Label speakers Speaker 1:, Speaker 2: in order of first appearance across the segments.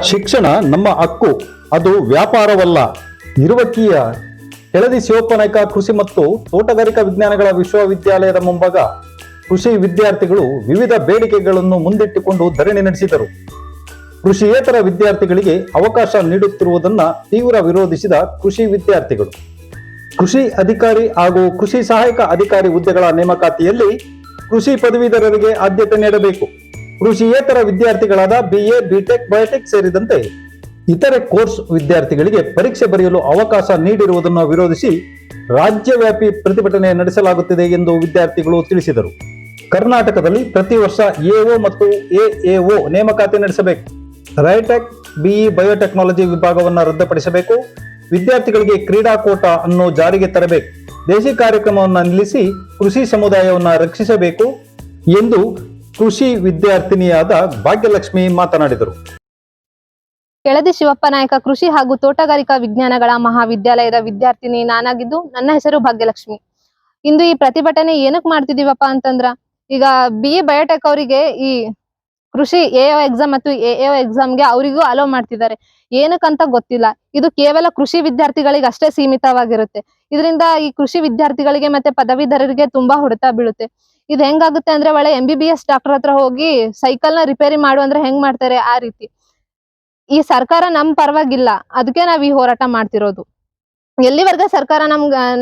Speaker 1: ಶಿಕ್ಷಣ ನಮ್ಮ ಹಕ್ಕು, ಅದು ವ್ಯಾಪಾರವಲ್ಲ. ಇರುವಕ್ಕಿಯ ಕೆಳದಿ ಶಿವಪ್ಪನಾಯ್ಕ ಕೃಷಿ ಮತ್ತು ತೋಟಗಾರಿಕಾ ವಿಜ್ಞಾನಗಳ ವಿಶ್ವವಿದ್ಯಾಲಯದ ಮುಂಭಾಗ ಕೃಷಿ ವಿದ್ಯಾರ್ಥಿಗಳು ವಿವಿಧ ಬೇಡಿಕೆಗಳನ್ನು ಮುಂದಿಟ್ಟುಕೊಂಡು ಧರಣಿ ನಡೆಸಿದರು. ಕೃಷಿಯೇತರ ವಿದ್ಯಾರ್ಥಿಗಳಿಗೆ ಅವಕಾಶ ನೀಡುತ್ತಿರುವುದನ್ನು ತೀವ್ರ ವಿರೋಧಿಸಿದ ಕೃಷಿ ವಿದ್ಯಾರ್ಥಿಗಳು ಕೃಷಿ ಅಧಿಕಾರಿ ಹಾಗೂ ಕೃಷಿ ಸಹಾಯಕ ಅಧಿಕಾರಿ ಹುದ್ದೆಗಳ ನೇಮಕಾತಿಯಲ್ಲಿ ಕೃಷಿ ಪದವೀಧರರಿಗೆ ಆದ್ಯತೆ ನೀಡಬೇಕು. ಕೃಷಿಯೇತರ ವಿದ್ಯಾರ್ಥಿಗಳಾದ BA, BTech, ಬಯೋಟೆಕ್ ಸೇರಿದಂತೆ ಇತರೆ ಕೋರ್ಸ್ ವಿದ್ಯಾರ್ಥಿಗಳಿಗೆ ಪರೀಕ್ಷೆ ಬರೆಯಲು ಅವಕಾಶ ನೀಡಿರುವುದನ್ನು ವಿರೋಧಿಸಿ ರಾಜ್ಯವ್ಯಾಪಿ ಪ್ರತಿಭಟನೆ ನಡೆಸಲಾಗುತ್ತಿದೆ ಎಂದು ವಿದ್ಯಾರ್ಥಿಗಳು ತಿಳಿಸಿದರು. ಕರ್ನಾಟಕದಲ್ಲಿ ಪ್ರತಿ ವರ್ಷ AO ಮತ್ತು AAO ನೇಮಕಾತಿ ನಡೆಸಬೇಕು. ರೈಟೆಕ್, BE ಬಯೋಟೆಕ್ನಾಲಜಿ ವಿಭಾಗವನ್ನು ರದ್ದುಪಡಿಸಬೇಕು. ವಿದ್ಯಾರ್ಥಿಗಳಿಗೆ ಕ್ರೀಡಾ ಕೋಟಾ ಅನ್ನು ಜಾರಿಗೆ ತರಬೇಕು. ದೇಶಿ ಕಾರ್ಯಕ್ರಮವನ್ನು ನಿಲ್ಲಿಸಿ ಕೃಷಿ ಸಮುದಾಯವನ್ನು ರಕ್ಷಿಸಬೇಕು ಎಂದು ಕೃಷಿ ವಿದ್ಯಾರ್ಥಿನಿಯಾದ ಭಾಗ್ಯಲಕ್ಷ್ಮಿ ಮಾತನಾಡಿದರು.
Speaker 2: ಕೆಳದಿ ಶಿವಪ್ಪನಾಯ್ಕ ಕೃಷಿ ಹಾಗೂ ತೋಟಗಾರಿಕಾ ವಿಜ್ಞಾನಗಳ ಮಹಾವಿದ್ಯಾಲಯದ ವಿದ್ಯಾರ್ಥಿನಿ ನಾನಾಗಿದ್ದು ನನ್ನ ಹೆಸರು ಭಾಗ್ಯಲಕ್ಷ್ಮಿ. ಇಂದು ಈ ಪ್ರತಿಭಟನೆ ಏನಕ್ಕೆ ಮಾಡ್ತಿದೀವಪ್ಪ ಅಂತಂದ್ರ, ಈಗ BE ಬಯೋಟೆಕ್ ಅವರಿಗೆ ಈ ಕೃಷಿ AO ಎಕ್ಸಾಮ್ ಮತ್ತು AAO ಎಕ್ಸಾಮ್ಗೆ ಅವರಿಗೂ ಅಲೋ ಮಾಡ್ತಿದ್ದಾರೆ. ಏನಕ್ಕಂತ ಗೊತ್ತಿಲ್ಲ. ಇದು ಕೇವಲ ಕೃಷಿ ವಿದ್ಯಾರ್ಥಿಗಳಿಗೆ ಅಷ್ಟೇ ಸೀಮಿತವಾಗಿರುತ್ತೆ. ಇದರಿಂದ ಈ ಕೃಷಿ ವಿದ್ಯಾರ್ಥಿಗಳಿಗೆ ಮತ್ತೆ ಪದವೀಧರರಿಗೆ ತುಂಬಾ ಹೊಡೆತ ಬೀಳುತ್ತೆ. ಇದು ಹೆಂಗಾಗುತ್ತೆ ಅಂದ್ರೆ, ಒಳ್ಳೆ MBBS ಡಾಕ್ಟರ್ ಹತ್ರ ಹೋಗಿ ಸೈಕಲ್ ನ ರಿಪೇರಿ ಮಾಡು ಅಂದ್ರೆ ಹೆಂಗ್ ಮಾಡ್ತಾರೆ ಆ ರೀತಿ. ಈ ಸರ್ಕಾರ ನಮ್ ಪರವಾಗಿಲ್ಲ, ಅದಕ್ಕೆ ನಾವ್ ಈ ಹೋರಾಟ ಮಾಡ್ತಿರೋದು. ಎಲ್ಲಿವರೆಗೆ ಸರ್ಕಾರ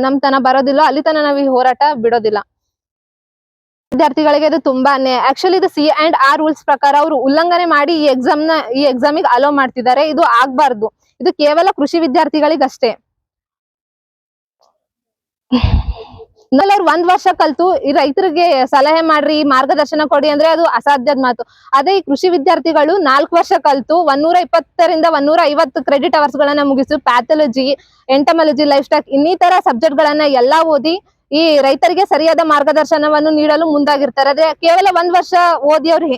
Speaker 2: ನಮ್ ತನ ಬರೋದಿಲ್ಲ ಅಲ್ಲಿ ತನ ನಾವ್ ಈ ಹೋರಾಟ ಬಿಡೋದಿಲ್ಲ. ವಿದ್ಯಾರ್ಥಿಗಳಿಗೆ ಇದು ತುಂಬಾನೇ ಆಕ್ಚುಲಿ ಇದು C&R ರೂಲ್ಸ್ ಪ್ರಕಾರ ಅವರು ಉಲ್ಲಂಘನೆ ಮಾಡಿ ಈ ಎಕ್ಸಾಮಿಗೆ ಅಲೋ ಮಾಡ್ತಿದ್ದಾರೆ. ಇದು ಆಗ್ಬಾರ್ದು. ಇದು ಕೇವಲ ಕೃಷಿ ವಿದ್ಯಾರ್ಥಿಗಳಿಗಷ್ಟೇ. ಅವ್ರು 1 ವರ್ಷ ಕಲ್ತು ಈ ರೈತರಿಗೆ ಸಲಹೆ ಮಾಡ್ರಿ, ಮಾರ್ಗದರ್ಶನ ಕೊಡಿ ಅಂದ್ರೆ ಅದು ಅಸಾಧ್ಯದ ಮಾತು. ಅದೇ ಈ ಕೃಷಿ ವಿದ್ಯಾರ್ಥಿಗಳು 4 ವರ್ಷ ಕಲ್ತು 120ರಿಂದ 150 ಕ್ರೆಡಿಟ್ ಅವರ್ಸ್ ಗಳನ್ನ ಮುಗಿಸಿ ಪ್ಯಾಥಾಲಜಿ, ಎಂಟಮಾಲಜಿ, ಲೈಫ್ ಸ್ಟಾಕ್ ಇನ್ನಿತರ ಸಬ್ಜೆಕ್ಟ್ ಗಳನ್ನ ಎಲ್ಲಾ ಓದಿ ಈ ರೈತರಿಗೆ ಸರಿಯಾದ ಮಾರ್ಗದರ್ಶನವನ್ನು ನೀಡಲು ಮುಂದಾಗಿರ್ತಾರೆ. ಅದೇ ಕೇವಲ 1 ವರ್ಷ ಓದಿ ಅವ್ರು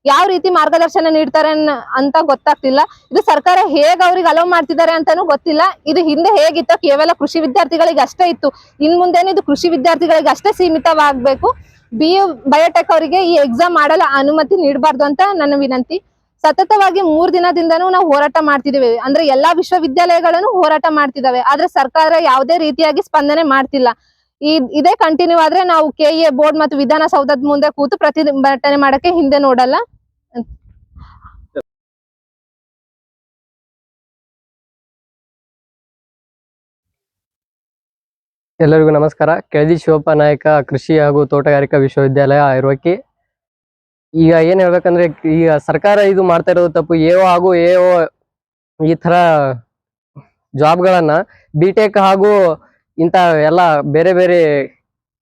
Speaker 2: ಯಾವ ರೀತಿ ಮಾರ್ಗದರ್ಶನ ನೀಡ್ತಾರೆ ಅಂತ ಗೊತ್ತಾಗ್ತಿಲ್ಲ. ಇದು ಸರ್ಕಾರ ಹೇಗ್ ಅವ್ರಿಗೆ ಅಲೋ ಮಾಡ್ತಿದ್ದಾರೆ ಅಂತಾನು ಗೊತ್ತಿಲ್ಲ. ಇದು ಹಿಂದೆ ಹೇಗಿತ್ತು ಕೇವಲ ಕೃಷಿ ವಿದ್ಯಾರ್ಥಿಗಳಿಗೆ ಅಷ್ಟೇ ಇತ್ತು. ಇನ್ ಮುಂದೇನು ಇದು ಕೃಷಿ ವಿದ್ಯಾರ್ಥಿಗಳಿಗೆ ಅಷ್ಟೇ ಸೀಮಿತವಾಗಬೇಕು. BE ಬಯೋಟೆಕ್ ಅವರಿಗೆ ಈ ಎಕ್ಸಾಮ್ ಮಾಡಲು ಅನುಮತಿ ನೀಡಬಾರ್ದು ಅಂತ ನನ್ನ ವಿನಂತಿ. ಸತತವಾಗಿ 3 ದಿನದಿಂದನೂ ನಾವು ಹೋರಾಟ ಮಾಡ್ತಿದ್ದೀವಿ. ಅಂದ್ರೆ ಎಲ್ಲಾ ವಿಶ್ವವಿದ್ಯಾಲಯಗಳನ್ನು ಹೋರಾಟ ಮಾಡ್ತಿದ್ದಾವೆ. ಆದ್ರೆ ಸರ್ಕಾರ ಯಾವುದೇ ರೀತಿಯಾಗಿ ಸ್ಪಂದನೆ ಮಾಡ್ತಿಲ್ಲ. ಇದೇ ಕಂಟಿನ್ಯೂ ಆದ್ರೆ ನಾವು KE ಬೋರ್ಡ್ ಮತ್ತು ವಿಧಾನಸೌಧದ ಮುಂದೆ ಕೂತು ಪ್ರತಿಭಟನೆ ಮಾಡಕ್ಕೆ ಹಿಂದೆ ನೋಡಲ್ಲ.
Speaker 3: ಎಲ್ಲರಿಗೂ ನಮಸ್ಕಾರ. ಕೆಳದಿ ಶಿವಪ್ಪನಾಯ್ಕ ಕೃಷಿ ಹಾಗೂ ತೋಟಗಾರಿಕಾ ವಿಶ್ವವಿದ್ಯಾಲಯ ಇರುವಕ್ಕೆ ಈಗ ಏನ್ ಹೇಳ್ಬೇಕಂದ್ರೆ, ಈಗ ಸರ್ಕಾರ ಇದು ಮಾಡ್ತಾ ಇರೋದು ತಪ್ಪು. AO ಹಾಗೂ AO ಈ ತರ ಜಾಬ್ಗಳನ್ನ BTech ಹಾಗೂ ಇಂತ ಎಲ್ಲ ಬೇರೆ ಬೇರೆ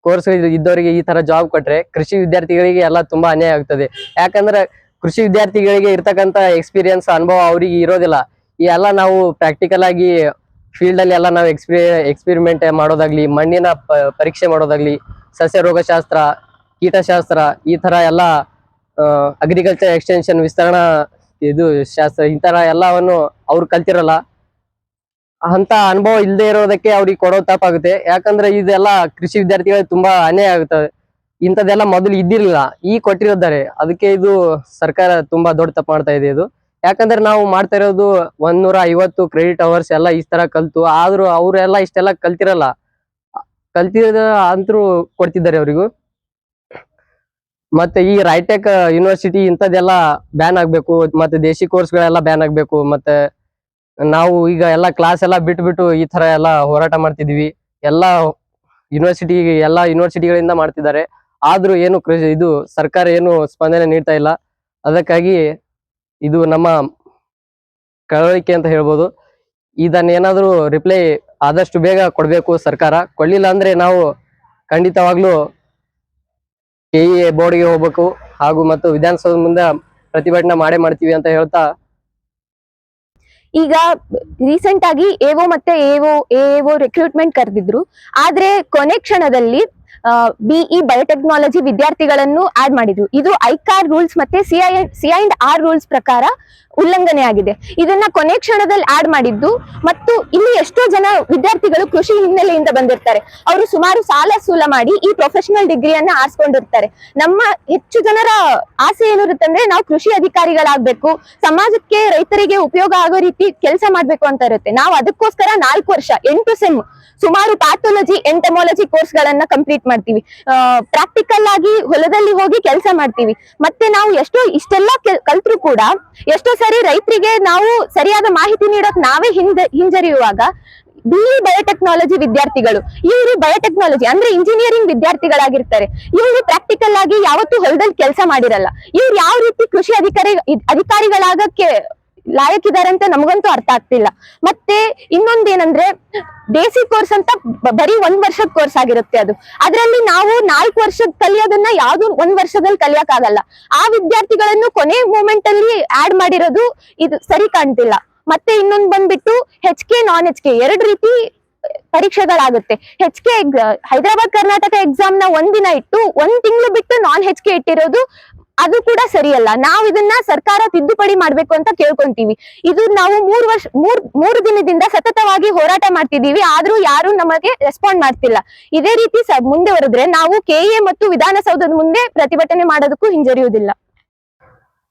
Speaker 3: ಕೋರ್ಸ್ ಇದ್ದವರಿಗೆ ಈ ತರ ಜಾಬ್ ಕೊಟ್ರೆ ಕೃಷಿ ವಿದ್ಯಾರ್ಥಿಗಳಿಗೆ ಎಲ್ಲ ತುಂಬಾ ಅನ್ಯಾಯ ಆಗ್ತದೆ. ಯಾಕಂದ್ರೆ ಕೃಷಿ ವಿದ್ಯಾರ್ಥಿಗಳಿಗೆ ಇರ್ತಕ್ಕಂತ ಎಕ್ಸ್ಪೀರಿಯನ್ಸ್, ಅನುಭವ ಅವ್ರಿಗೆ ಇರೋದಿಲ್ಲ. ಈ ಎಲ್ಲ ನಾವು ಪ್ರಾಕ್ಟಿಕಲ್ ಆಗಿ ಫೀಲ್ಡ್ ಅಲ್ಲಿ ಎಲ್ಲ ನಾವು ಎಕ್ಸ್ಪೆರಿಮೆಂಟ್ ಮಾಡೋದಾಗ್ಲಿ, ಮಣ್ಣಿನ ಪರೀಕ್ಷೆ ಮಾಡೋದಾಗ್ಲಿ, ಸಸ್ಯ ರೋಗಶಾಸ್ತ್ರ, ಕೀಟಶಾಸ್ತ್ರ, ಈ ತರ ಎಲ್ಲ ಅಗ್ರಿಕಲ್ಚರ್ ಎಕ್ಸ್ಟೆನ್ಷನ್ ವಿಸ್ತರಣಾ ಇದು ಶಾಸ್ತ್ರ, ಈ ತರ ಎಲ್ಲವನ್ನು ಅವ್ರು ಕಲ್ತಿರಲ್ಲ. ಅಂತ ಅನುಭವ ಇಲ್ಲದೆ ಇರೋದಕ್ಕೆ ಅವ್ರಿಗೆ ಕೊಡೋದು ತಪ್ಪಾಗುತ್ತೆ. ಯಾಕಂದ್ರೆ ಇದೆಲ್ಲ ಕೃಷಿ ವಿದ್ಯಾರ್ಥಿಗಳಿಗೆ ತುಂಬಾ ಅನ್ಯಾಯ ಆಗುತ್ತದೆ. ಇಂಥದ್ದೆಲ್ಲ ಮೊದಲು ಇದ್ದಿರ್ಲಿಲ್ಲ, ಈಗ ಕೊಟ್ಟಿರ್ತಾರೆ. ಅದಕ್ಕೆ ಇದು ಸರ್ಕಾರ ತುಂಬಾ ದೊಡ್ಡ ತಪ್ಪು ಮಾಡ್ತಾ ಇದೆ ಇದು. ಯಾಕಂದ್ರೆ ನಾವು ಮಾಡ್ತಾ ಇರೋದು 150 ಕ್ರೆಡಿಟ್ ಅವರ್ಸ್ ಎಲ್ಲ ಈ ತರ ಕಲ್ತು, ಆದ್ರೂ ಅವರೆಲ್ಲ ಇಷ್ಟೆಲ್ಲ ಕಲ್ತಿರಲ್ಲ. ಕಲ್ತಿರೋದ ಅಂತರೂ ಕೊಡ್ತಿದ್ದಾರೆ ಅವರಿಗೂ. ಮತ್ತೆ ಈ ರೈಟೆಕ್ ಯೂನಿವರ್ಸಿಟಿ ಇಂಥದ್ದೆಲ್ಲ ಬ್ಯಾನ್ ಆಗ್ಬೇಕು, ಮತ್ತೆ ದೇಶಿ ಕೋರ್ಸ್ಗಳೆಲ್ಲ ಬ್ಯಾನ್ ಆಗ್ಬೇಕು. ಮತ್ತೆ ನಾವು ಈಗ ಎಲ್ಲ ಕ್ಲಾಸ್ ಎಲ್ಲ ಬಿಟ್ಬಿಟ್ಟು ಈ ತರ ಎಲ್ಲ ಹೋರಾಟ ಮಾಡ್ತಿದೀವಿ. ಎಲ್ಲ ಯೂನಿವರ್ಸಿಟಿಗಳಿಂದ ಮಾಡ್ತಿದ್ದಾರೆ. ಆದ್ರೂ ಏನು ಇದು ಸರ್ಕಾರ ಏನು ಸ್ಪಂದನೆ ನೀಡ್ತಾ ಇಲ್ಲ. ಅದಕ್ಕಾಗಿ ಇದು ನಮ್ಮ ಕಳವಳಿಕೆ ಅಂತ ಹೇಳ್ಬೋದು. ಇದನ್ನೇನಾದ್ರೂ ರಿಪ್ಲೈ ಆದಷ್ಟು ಬೇಗ ಕೊಡ್ಬೇಕು ಸರ್ಕಾರ. ಕೊಡ್ಲಿಲ್ಲ ಅಂದ್ರೆ ನಾವು ಖಂಡಿತವಾಗ್ಲೂ KE ಬೋರ್ಡ್ಗೆ ಹೋಗ್ಬೇಕು ಹಾಗೂ ಮತ್ತು ವಿಧಾನಸೌಧ ಮುಂದೆ ಪ್ರತಿಭಟನೆ ಮಾಡ್ತೀವಿ ಅಂತ ಹೇಳ್ತಾ,
Speaker 4: ಈಗ ರೀಸೆಂಟ್ ಆಗಿ AO ಮತ್ತೆ AAO ರಿಕ್ರೂಟ್ಮೆಂಟ್ ಕರೆದಿದ್ರು. ಆದ್ರೆ ಕೊನೆ ಕ್ಷಣದಲ್ಲಿ ಬಿಇ ಬಯೋಟೆಕ್ನಾಲಜಿ ವಿದ್ಯಾರ್ಥಿಗಳನ್ನು ಆಡ್ ಮಾಡಿದ್ರು. ಇದು ಐಕಾರ್ ರೂಲ್ಸ್ ಮತ್ತೆ CI&R ರೂಲ್ಸ್ ಪ್ರಕಾರ ಉಲ್ಲಂಘನೆ ಆಗಿದೆ. ಇದನ್ನ ಕೊನೆ ಕ್ಷಣದಲ್ಲಿ ಆಡ್ ಮಾಡಿದ್ದು. ಮತ್ತು ಇಲ್ಲಿ ಎಷ್ಟೋ ಜನ ವಿದ್ಯಾರ್ಥಿಗಳು ಕೃಷಿ ಹಿನ್ನೆಲೆಯಿಂದ ಬಂದಿರ್ತಾರೆ. ಅವರು ಸುಮಾರು ಸಾಲ ಸೂಲ ಮಾಡಿ ಈ ಪ್ರೊಫೆಷನಲ್ ಡಿಗ್ರಿಯನ್ನ ಆರಿಸ್ಕೊಂಡಿರ್ತಾರೆ. ನಮ್ಮ ಹೆಚ್ಚು ಜನರ ಆಸೆ ಏನಿರುತ್ತೆ ಅಂದ್ರೆ ನಾವು ಕೃಷಿ ಅಧಿಕಾರಿಗಳಾಗ್ಬೇಕು, ಸಮಾಜಕ್ಕೆ ರೈತರಿಗೆ ಉಪಯೋಗ ಆಗೋ ರೀತಿ ಕೆಲಸ ಮಾಡ್ಬೇಕು ಅಂತ ಇರುತ್ತೆ. ನಾವು ಅದಕ್ಕೋಸ್ಕರ 4 ವರ್ಷ 8 ಸೆಮ್ ಸುಮಾರು ಪ್ಯಾಥೋಲಜಿ ಎಂಟಮೋಲಜಿ ಕೋರ್ಸ್ ಗಳನ್ನ ಕಂಪ್ಲೀಟ್ ಮಾಡ್ತೀವಿ. ಪ್ರಾಕ್ಟಿಕಲ್ ಆಗಿ ಹೊಲದಲ್ಲಿ ಹೋಗಿ ಕೆಲಸ ಮಾಡ್ತೀವಿ. ಮತ್ತೆ ನಾವು ಇಷ್ಟೆಲ್ಲ ಕಲ್ತ್ರು ಕೂಡ ಎಷ್ಟೋ ಸರಿ ರೈತರಿಗೆ ನಾವು ಸರಿಯಾದ ಮಾಹಿತಿ ನೀಡೋಕ್ ನಾವೇ ಹಿಂಜರಿಯುವಾಗ ಬಿಇ ಬಯೋಟೆಕ್ನಾಲಜಿ ವಿದ್ಯಾರ್ಥಿಗಳು, ಇವರು ಬಯೋಟೆಕ್ನಾಲಜಿ ಅಂದ್ರೆ ಇಂಜಿನಿಯರಿಂಗ್ ವಿದ್ಯಾರ್ಥಿಗಳಾಗಿರ್ತಾರೆ. ಇವರು ಪ್ರಾಕ್ಟಿಕಲ್ ಆಗಿ ಯಾವತ್ತೂ ಹೊಲದಲ್ಲಿ ಕೆಲಸ ಮಾಡಿರಲ್ಲ. ಇವ್ರು ಯಾವ ರೀತಿ ಕೃಷಿ ಅಧಿಕಾರಿಗಳಾಗಕ್ಕೆ ಲಾಯಕ್ಕಿದ್ದಾರೆ ಅಂತ ನಮಗಂತೂ ಅರ್ಥ ಆಗ್ತಿಲ್ಲ. ಮತ್ತೆ ಇನ್ನೊಂದೇನಂದ್ರೆ ಬೇಸಿಕ್ ಕೋರ್ಸ್ ಅಂತ ಬರೀ 1 ವರ್ಷದ ಕೋರ್ಸ್ ಆಗಿರುತ್ತೆ. ಅದರಲ್ಲಿ ನಾವು 4 ವರ್ಷದ ಕಲಿಯೋದನ್ನ ಯಾವ್ದು 1 ವರ್ಷದಲ್ಲಿ ಕಲಿಯಕ್ಕಾಗಲ್ಲ. ಆ ವಿದ್ಯಾರ್ಥಿಗಳನ್ನು ಕೊನೆ ಮೂಮೆಂಟ್ ಅಲ್ಲಿ ಆಡ್ ಮಾಡಿರೋದು ಇದು ಸರಿ ಕಾಣ್ತಿಲ್ಲ. ಮತ್ತೆ ಇನ್ನೊಂದು ಬಂದ್ಬಿಟ್ಟು HK ನಾನ್ HK 2 ರೀತಿ ಪರೀಕ್ಷೆಗಳಾಗುತ್ತೆ. HK ಹೈದರಾಬಾದ್ ಕರ್ನಾಟಕ ಎಕ್ಸಾಮ್ ನ ಒಂದಿನ ಇಟ್ಟು 1 ತಿಂಗಳು ಬಿಟ್ಟು ನಾನ್ HK ಇಟ್ಟಿರೋದು ಅದು ಕೂಡ ಸರಿಯಲ್ಲ. ನಾವು ಇದನ್ನ ಸರ್ಕಾರ ತಿದ್ದುಪಡಿ ಮಾಡ್ಬೇಕು ಅಂತ ಕೇಳ್ಕೊಂತೀವಿ. ಇದು ನಾವು 3 ದಿನದಿಂದ ಸತತವಾಗಿ ಹೋರಾಟ ಮಾಡ್ತಿದೀವಿ. ಆದ್ರೂ ಯಾರು ನಮಗೆ ರೆಸ್ಪಾಂಡ್ ಮಾಡ್ತಿಲ್ಲ. ಇದೇ ರೀತಿ ಮುಂದೆ ಹೊರದ್ರೆ ನಾವು KA ಮತ್ತು ವಿಧಾನಸೌಧದ ಮುಂದೆ ಪ್ರತಿಭಟನೆ ಮಾಡೋದಕ್ಕೂ ಹಿಂಜರಿಯುವುದಿಲ್ಲ.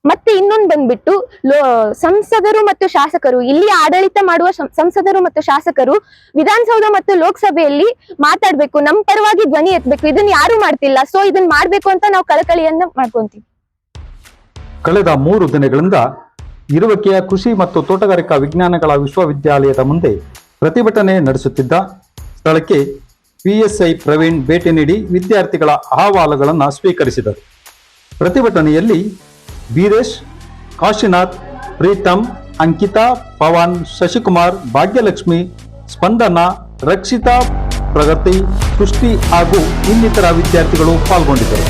Speaker 4: ಮತ್ತೆ ಇನ್ನೊಂದು ಬಂದ್ಬಿಟ್ಟು ಸಂಸದರು ಮತ್ತು ಶಾಸಕರು, ಇಲ್ಲಿ ಆಡಳಿತ ಮಾಡುವ ಸಂಸದರು ಮತ್ತು ಶಾಸಕರು ವಿಧಾನಸೌಧ ಮತ್ತು ಲೋಕಸಭೆಯಲ್ಲಿ ಮಾತಾಡ್ಬೇಕು, ನಮ್ ಪರವಾಗಿ ಧ್ವನಿ ಎತ್ತಬೇಕು. ಇದನ್ನ ಯಾರು ಮಾಡ್ತಿಲ್ಲ. ಸೊ ಇದನ್ನ ಮಾಡ್ಬೇಕು ಅಂತ ನಾವು ಕಳಕಳಿಯನ್ನ ಮಾಡ್ಕೊಂತೀವಿ.
Speaker 1: ಕಳೆದ 3 ದಿನಗಳಿಂದ ಇರುವಕ್ಕಿಯ ಕೃಷಿ ಮತ್ತು ತೋಟಗಾರಿಕಾ ವಿಜ್ಞಾನಗಳ ವಿಶ್ವವಿದ್ಯಾಲಯದ ಮುಂದೆ ಪ್ರತಿಭಟನೆ ನಡೆಸುತ್ತಿದ್ದ ಸ್ಥಳಕ್ಕೆ PSI ಪ್ರವೀಣ್ ಭೇಟಿ ನೀಡಿ ವಿದ್ಯಾರ್ಥಿಗಳ ಅಹವಾಲುಗಳನ್ನು ಸ್ವೀಕರಿಸಿದರು. ಪ್ರತಿಭಟನೆಯಲ್ಲಿ ವೀರೇಶ್, ಕಾಶಿನಾಥ್, ಪ್ರೀತಮ್, ಅಂಕಿತಾ, ಪವನ್, ಶಶಿಕುಮಾರ್, ಭಾಗ್ಯಲಕ್ಷ್ಮಿ, ಸ್ಪಂದನ, ರಕ್ಷಿತಾ, ಪ್ರಗತಿ, ಸೃಷ್ಟಿ ಹಾಗೂ ಇನ್ನಿತರ ವಿದ್ಯಾರ್ಥಿಗಳು ಪಾಲ್ಗೊಂಡಿದ್ದರು.